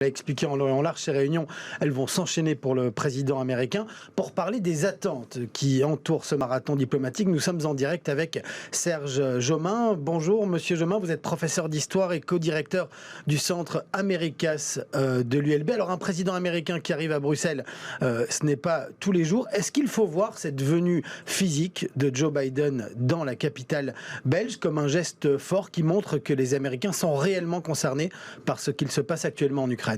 l'a expliqué en long et en large, ces réunions, elles vont s'enchaîner pour le président américain. Pour parler des attentes qui entourent ce marathon diplomatique, nous sommes en direct avec Serge Jomain. Bonjour Monsieur Jomain, vous êtes professeur d'histoire et co-directeur du Centre Americas de l'ULB. Alors un président américain qui arrive à Bruxelles, ce n'est pas tous les jours. Est-ce qu'il faut voir cette venue physique de Joe Biden dans la capitale belge comme un geste fort qui montre que les Américains sont réellement concernés par ce qu'il se passe actuellement en Ukraine?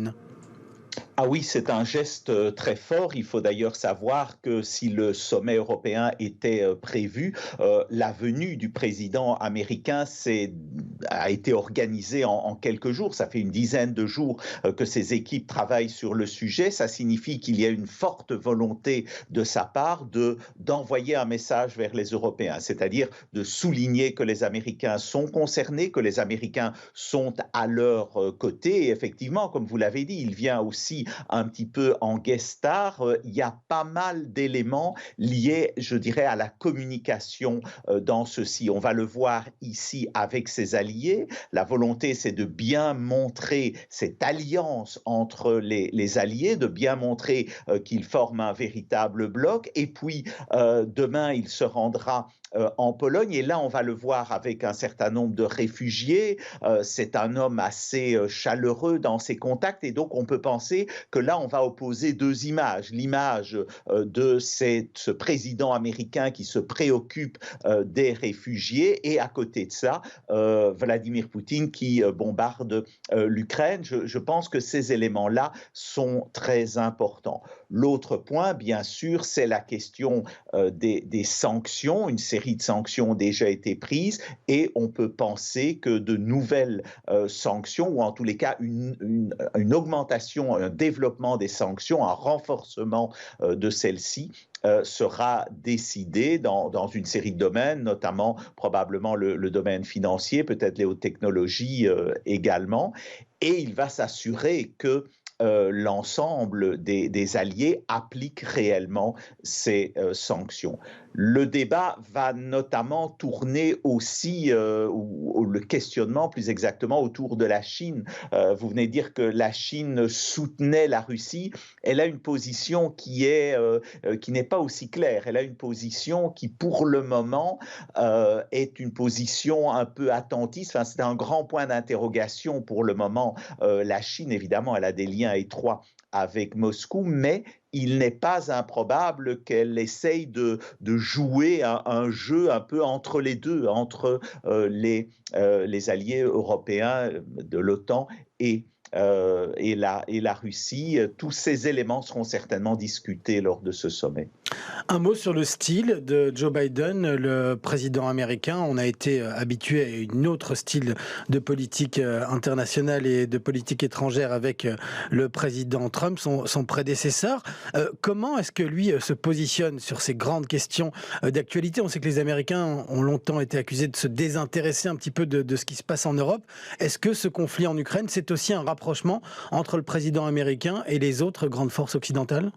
Ah oui, c'est un geste très fort. Il faut d'ailleurs savoir que si le sommet européen était prévu, la venue du président américain a été organisée en quelques jours. Ça fait une dizaine de jours que ces équipes travaillent sur le sujet. Ça signifie qu'il y a une forte volonté de sa part d'envoyer un message vers les Européens, c'est-à-dire de souligner que les Américains sont concernés, que les Américains sont à leur côté. Et effectivement, comme vous l'avez dit, il vient aussi un petit peu en guest star. Il y a pas mal d'éléments liés, je dirais, à la communication dans ceci. On va le voir ici avec ses alliés. La volonté, c'est de bien montrer cette alliance entre les alliés, de bien montrer qu'ils forment un véritable bloc. Et puis, demain, il se rendra en Pologne. Et là, on va le voir avec un certain nombre de réfugiés. C'est un homme assez chaleureux dans ses contacts. Et donc, on peut penser que là, on va opposer deux images. L'image de ce président américain qui se préoccupe des réfugiés et à côté de ça, Vladimir Poutine qui bombarde l'Ukraine. Je pense que ces éléments-là sont très importants. L'autre point, bien sûr, c'est la question des sanctions. Une série de sanctions ont déjà été prises et on peut penser que de nouvelles sanctions, ou en tous les cas une augmentation, un développement des sanctions, un renforcement de celles-ci, sera décidé dans une série de domaines, notamment probablement le domaine financier, peut-être les hautes technologies également. Et il va s'assurer que l'ensemble des alliés appliquent réellement ces sanctions. Le débat va notamment tourner aussi, ou le questionnement plus exactement, autour de la Chine. Vous venez de dire que la Chine soutenait la Russie. Elle a une position qui n'est pas aussi claire. Elle a une position qui, pour le moment, est une position un peu attentiste. Enfin, c'est un grand point d'interrogation pour le moment. La Chine, évidemment, elle a des liens étroits avec Moscou, mais il n'est pas improbable qu'elle essaye de jouer un jeu un peu entre les deux, entre les alliés européens de l'OTAN et la Russie. Tous ces éléments seront certainement discutés lors de ce sommet. Un mot sur le style de Joe Biden, le président américain. On a été habitué à un autre style de politique internationale et de politique étrangère avec le président Trump, son prédécesseur. Comment est-ce que lui se positionne sur ces grandes questions d'actualité? On sait que les Américains ont longtemps été accusés de se désintéresser un petit peu de ce qui se passe en Europe. Est-ce que ce conflit en Ukraine, c'est aussi un rapprochement entre le président américain et les autres grandes forces occidentales?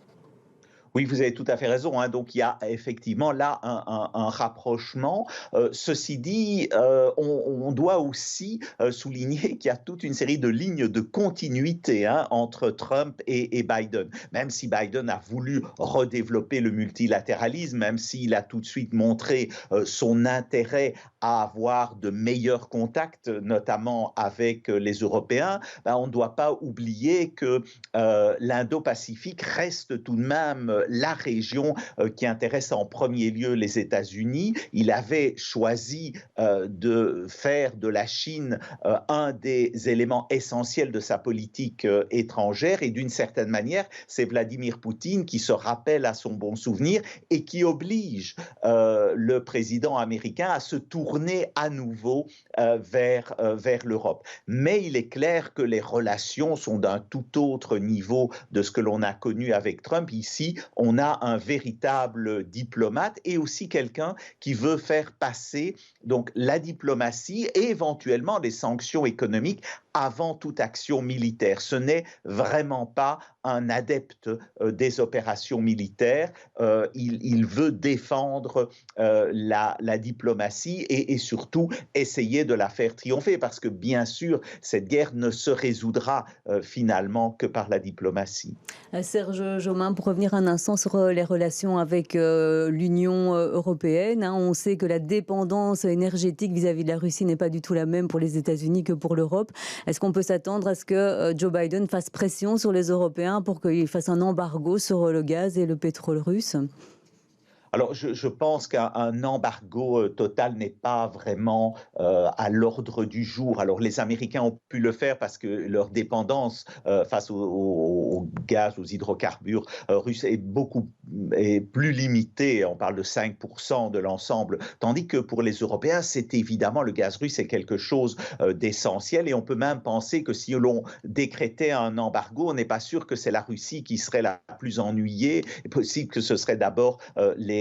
Oui, vous avez tout à fait raison, hein. Donc, il y a effectivement là un rapprochement. Ceci dit, on doit aussi souligner qu'il y a toute une série de lignes de continuité, hein, entre Trump et Biden. Même si Biden a voulu redévelopper le multilatéralisme, même s'il a tout de suite montré son intérêt à avoir de meilleurs contacts, notamment avec les Européens, ben, on ne doit pas oublier que l'Indo-Pacifique reste tout de même la région qui intéresse en premier lieu les États-Unis. Il avait choisi de faire de la Chine un des éléments essentiels de sa politique étrangère et d'une certaine manière, c'est Vladimir Poutine qui se rappelle à son bon souvenir et qui oblige le président américain à se tourner à nouveau vers l'Europe. Mais il est clair que les relations sont d'un tout autre niveau de ce que l'on a connu avec Trump. Ici, on a un véritable diplomate et aussi quelqu'un qui veut faire passer donc la diplomatie et éventuellement les sanctions économiques avant toute action militaire. Ce n'est vraiment pas un adepte des opérations militaires. Il veut défendre la diplomatie et surtout essayer de la faire triompher parce que bien sûr, cette guerre ne se résoudra finalement que par la diplomatie. Serge Jomin, pour revenir un instant sur les relations avec l'Union européenne, on sait que la dépendance énergétique vis-à-vis de la Russie n'est pas du tout la même pour les États-Unis que pour l'Europe. Est-ce qu'on peut s'attendre à ce que Joe Biden fasse pression sur les Européens pour qu'ils fassent un embargo sur le gaz et le pétrole russe ? Alors, je pense qu'un embargo total n'est pas vraiment à l'ordre du jour. Alors, les Américains ont pu le faire parce que leur dépendance face au gaz, aux hydrocarbures russes est plus limitée. On parle de 5% de l'ensemble. Tandis que pour les Européens, c'est évidemment le gaz russe est quelque chose d'essentiel. Et on peut même penser que si l'on décrétait un embargo, on n'est pas sûr que c'est la Russie qui serait la plus ennuyée. Il est possible que ce serait d'abord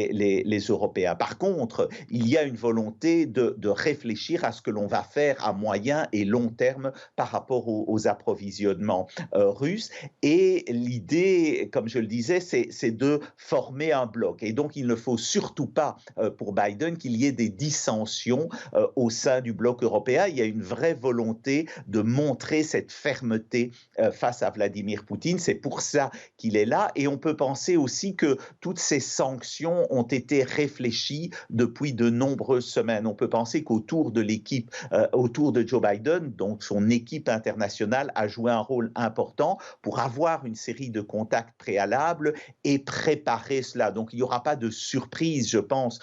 les Européens. Par contre, il y a une volonté de réfléchir à ce que l'on va faire à moyen et long terme par rapport aux approvisionnements russes. Et l'idée, comme je le disais, c'est de former un bloc. Et donc, il ne faut surtout pas, pour Biden, qu'il y ait des dissensions au sein du bloc européen. Il y a une vraie volonté de montrer cette fermeté face à Vladimir Poutine. C'est pour ça qu'il est là. Et on peut penser aussi que toutes ces sanctions ont été réfléchies depuis de nombreuses semaines. On peut penser qu'autour de l'équipe, autour de Joe Biden, donc son équipe internationale a joué un rôle important pour avoir une série de contacts préalables et préparer cela. Donc il n'y aura pas de surprise, je pense,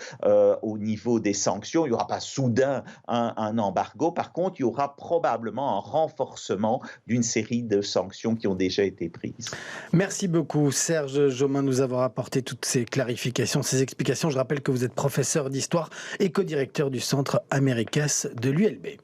au niveau des sanctions. Il n'y aura pas soudain un embargo. Par contre, il y aura probablement un renforcement d'une série de sanctions qui ont déjà été prises. Merci beaucoup, Serge Jomin, de nous avoir apporté toutes ces clarifications, ces explications. Je rappelle que vous êtes professeur d'histoire et co-directeur du Centre Americas de l'ULB.